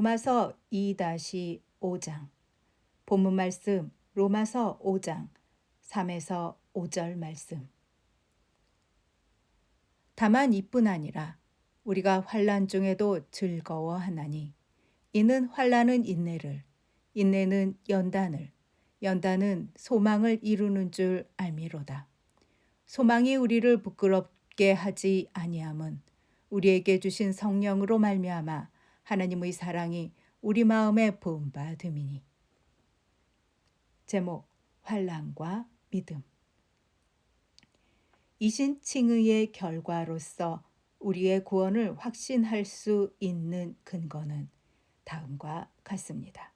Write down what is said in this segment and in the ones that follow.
로마서 2-5장 본문 말씀 로마서 5장 3에서 5절 말씀. 다만 이뿐 아니라 우리가 환난 중에도 즐거워하나니 이는 환난은 인내를, 인내는 연단을, 연단은 소망을 이루는 줄 알미로다. 소망이 우리를 부끄럽게 하지 아니함은 우리에게 주신 성령으로 말미암아 하나님의 사랑이 우리 마음에 부은 바 됨이니. 제목 환난과 믿음. 이신 칭의의 결과로서 우리의 구원을 확신할 수 있는 근거는 다음과 같습니다.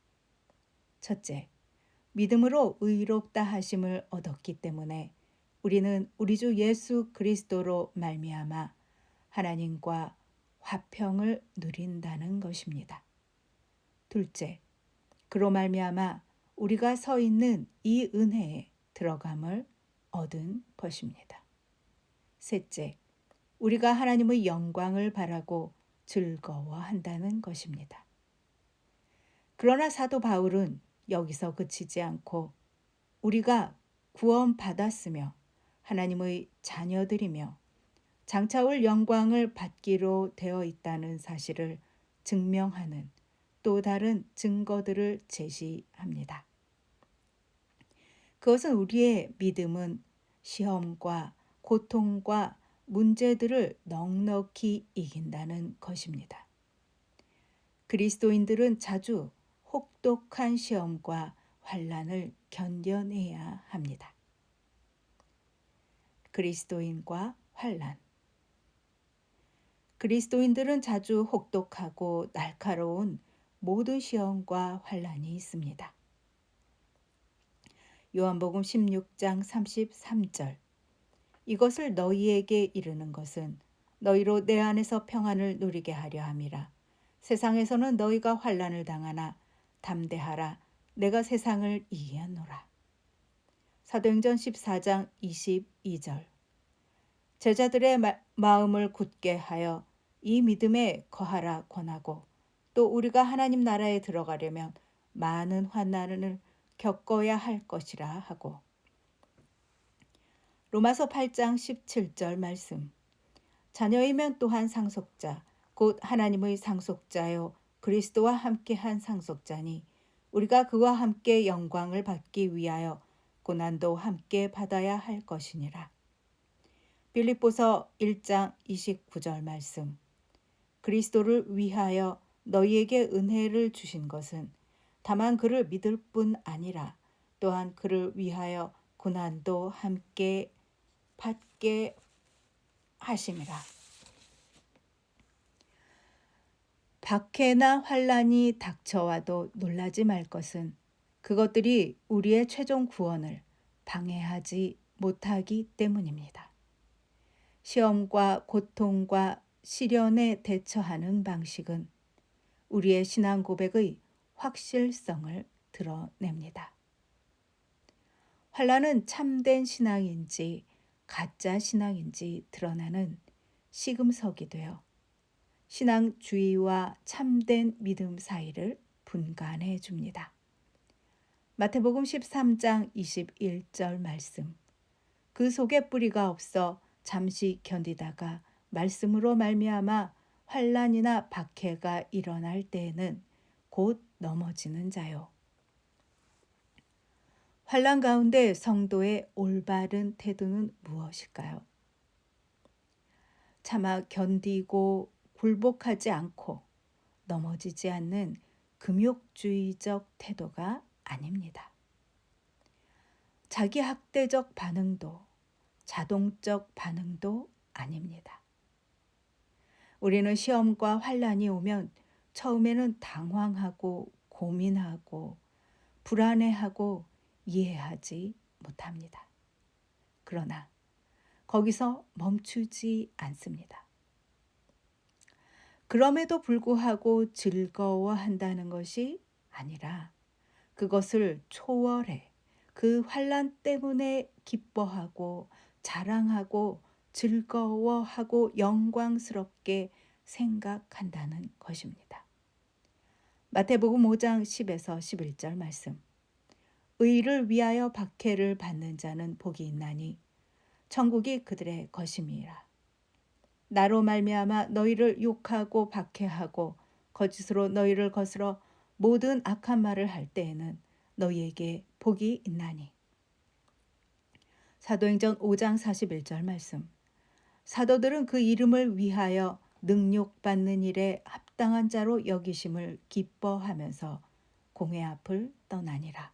첫째, 믿음으로 의롭다 하심을 얻었기 때문에 우리는 우리 주 예수 그리스도로 말미암아 하나님과 화평을 누린다는 것입니다. 둘째, 그로 말미암아 우리가 서 있는 이 은혜에 들어감을 얻은 것입니다. 셋째, 우리가 하나님의 영광을 바라고 즐거워한다는 것입니다. 그러나 사도 바울은 여기서 그치지 않고 우리가 구원받았으며 하나님의 자녀들이며 장차 올 영광을 받기로 되어 있다는 사실을 증명하는 또 다른 증거들을 제시합니다. 그것은 우리의 믿음은 시험과 고통과 문제들을 넉넉히 이긴다는 것입니다. 그리스도인들은 자주 혹독한 시험과 환난을 견뎌내야 합니다. 그리스도인과 환난. 그리스도인들은 자주 혹독하고 날카로운 모든 시험과 환난이 있습니다. 요한복음 16장 33절. 이것을 너희에게 이르는 것은 너희로 내 안에서 평안을 누리게 하려 함이라. 세상에서는 너희가 환난을 당하나 담대하라. 내가 세상을 이기었노라. 사도행전 14장 22절. 제자들의 마음을 굳게 하여 이 믿음에 거하라 권하고 또 우리가 하나님 나라에 들어가려면 많은 환난을 겪어야 할 것이라 하고. 로마서 8장 17절 말씀. 자녀이면 또한 상속자 곧 하나님의 상속자요 그리스도와 함께한 상속자니 우리가 그와 함께 영광을 받기 위하여 고난도 함께 받아야 할 것이니라. 빌립보서 1장 29절 말씀. 그리스도를 위하여 너희에게 은혜를 주신 것은 다만 그를 믿을 뿐 아니라 또한 그를 위하여 고난도 함께 받게 하심이라. 박해나 환난이 닥쳐와도 놀라지 말 것은 그것들이 우리의 최종 구원을 방해하지 못하기 때문입니다. 시험과 고통과 시련에 대처하는 방식은 우리의 신앙 고백의 확실성을 드러냅니다. 환난은 참된 신앙인지 가짜 신앙인지 드러나는 시금석이 되어 신앙주의와 참된 믿음 사이를 분간해 줍니다. 마태복음 13장 21절 말씀. 그 속에 뿌리가 없어 잠시 견디다가 말씀으로 말미암아 환난이나 박해가 일어날 때에는 곧 넘어지는 자요. 환난 가운데 성도의 올바른 태도는 무엇일까요? 차마 견디고 굴복하지 않고 넘어지지 않는 금욕주의적 태도가 아닙니다. 자기 학대적 반응도 자동적 반응도 아닙니다. 우리는 시험과 환난이 오면 처음에는 당황하고 고민하고 불안해하고 이해하지 못합니다. 그러나 거기서 멈추지 않습니다. 그럼에도 불구하고 즐거워한다는 것이 아니라 그것을 초월해 그 환난 때문에 기뻐하고 자랑하고 즐거워하고 영광스럽게 생각한다는 것입니다. 마태복음 5장 10에서 11절 말씀. 의를 위하여 박해를 받는 자는 복이 있나니 천국이 그들의 것임이라. 나로 말미암아 너희를 욕하고 박해하고 거짓으로 너희를 거스러 모든 악한 말을 할 때에는 너희에게 복이 있나니. 사도행전 5장 41절 말씀. 사도들은 그 이름을 위하여 능욕받는 일에 합당한 자로 여기심을 기뻐하면서 공회 앞을 떠나니라.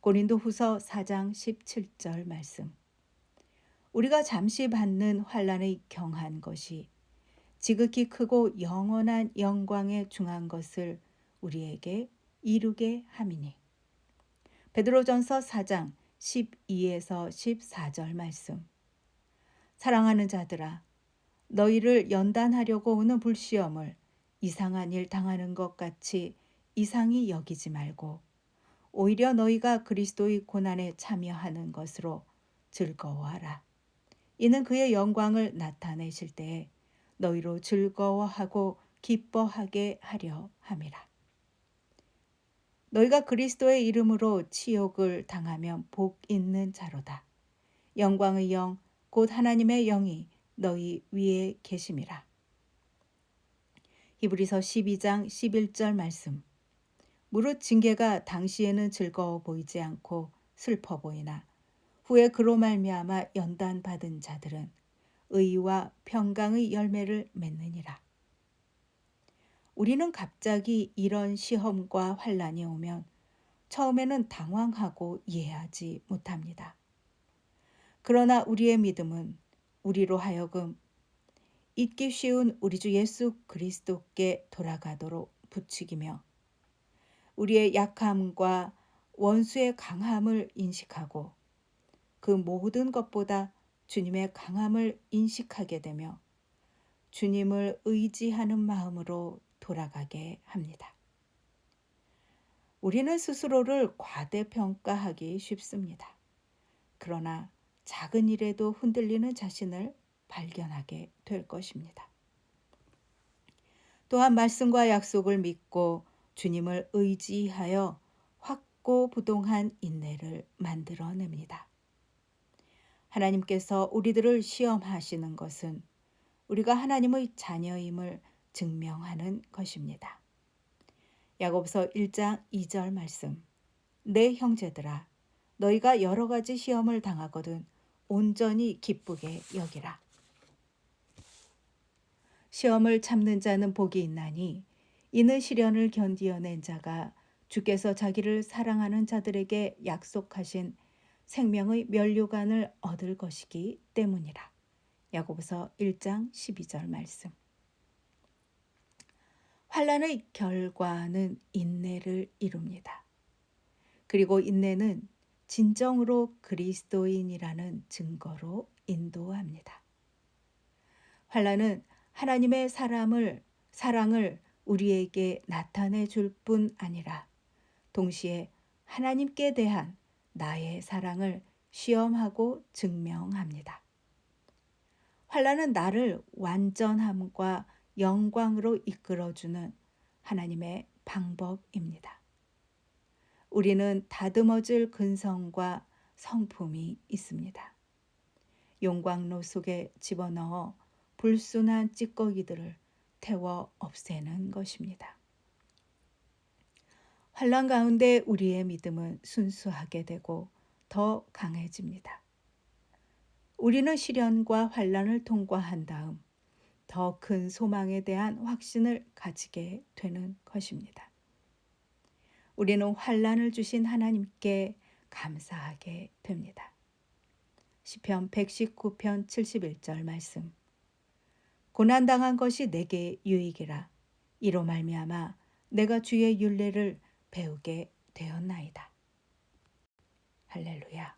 고린도후서 4장 17절 말씀. 우리가 잠시 받는 환난의 경한 것이 지극히 크고 영원한 영광에 중한 것을 우리에게 이루게 함이니. 베드로전서 4장 12에서 14절 말씀. 사랑하는 자들아, 너희를 연단하려고 오는 불시험을 이상한 일 당하는 것 같이 이상히 여기지 말고 오히려 너희가 그리스도의 고난에 참여하는 것으로 즐거워하라. 이는 그의 영광을 나타내실 때에 너희로 즐거워하고 기뻐하게 하려 함이라. 너희가 그리스도의 이름으로 치욕을 당하면 복 있는 자로다. 영광의 영 곧 하나님의 영이 너희 위에 계심이라. 히브리서 12장 11절 말씀. 무릇 징계가 당시에는 즐거워 보이지 않고 슬퍼 보이나 후에 그로 말미암아 연단 받은 자들은 의와 평강의 열매를 맺느니라. 우리는 갑자기 이런 시험과 환난이 오면 처음에는 당황하고 이해하지 못합니다. 그러나 우리의 믿음은 우리로 하여금 잊기 쉬운 우리 주 예수 그리스도께 돌아가도록 부추기며 우리의 약함과 원수의 강함을 인식하고 그 모든 것보다 주님의 강함을 인식하게 되며 주님을 의지하는 마음으로 돌아가게 합니다. 우리는 스스로를 과대평가하기 쉽습니다. 그러나 작은 일에도 흔들리는 자신을 발견하게 될 것입니다. 또한 말씀과 약속을 믿고 주님을 의지하여 확고부동한 인내를 만들어냅니다. 하나님께서 우리들을 시험하시는 것은 우리가 하나님의 자녀임을 증명하는 것입니다. 야고보서 1장 2절 말씀. 내 형제들아, 너희가 여러 가지 시험을 당하거든 온전히 기쁘게 여기라. 시험을 참는 자는 복이 있나니 이는 시련을 견디어낸 자가 주께서 자기를 사랑하는 자들에게 약속하신 생명의 면류관을 얻을 것이기 때문이라. 야고보서 1장 12절 말씀. 환난의 결과는 인내를 이룹니다. 그리고 인내는 진정으로 그리스도인이라는 증거로 인도합니다. 환난은 하나님의 사랑을 우리에게 나타내 줄 뿐 아니라 동시에 하나님께 대한 나의 사랑을 시험하고 증명합니다. 환난은 나를 완전함과 영광으로 이끌어주는 하나님의 방법입니다. 우리는 다듬어질 근성과 성품이 있습니다. 용광로 속에 집어넣어 불순한 찌꺼기들을 태워 없애는 것입니다. 환난 가운데 우리의 믿음은 순수하게 되고 더 강해집니다. 우리는 시련과 환난을 통과한 다음 더 큰 소망에 대한 확신을 가지게 되는 것입니다. 우리는 환난을 주신 하나님께 감사하게 됩니다. 시편 119편 71절 말씀. 고난당한 것이 내게 유익이라. 이로 말미암아 내가 주의 율례를 배우게 되었나이다. 할렐루야.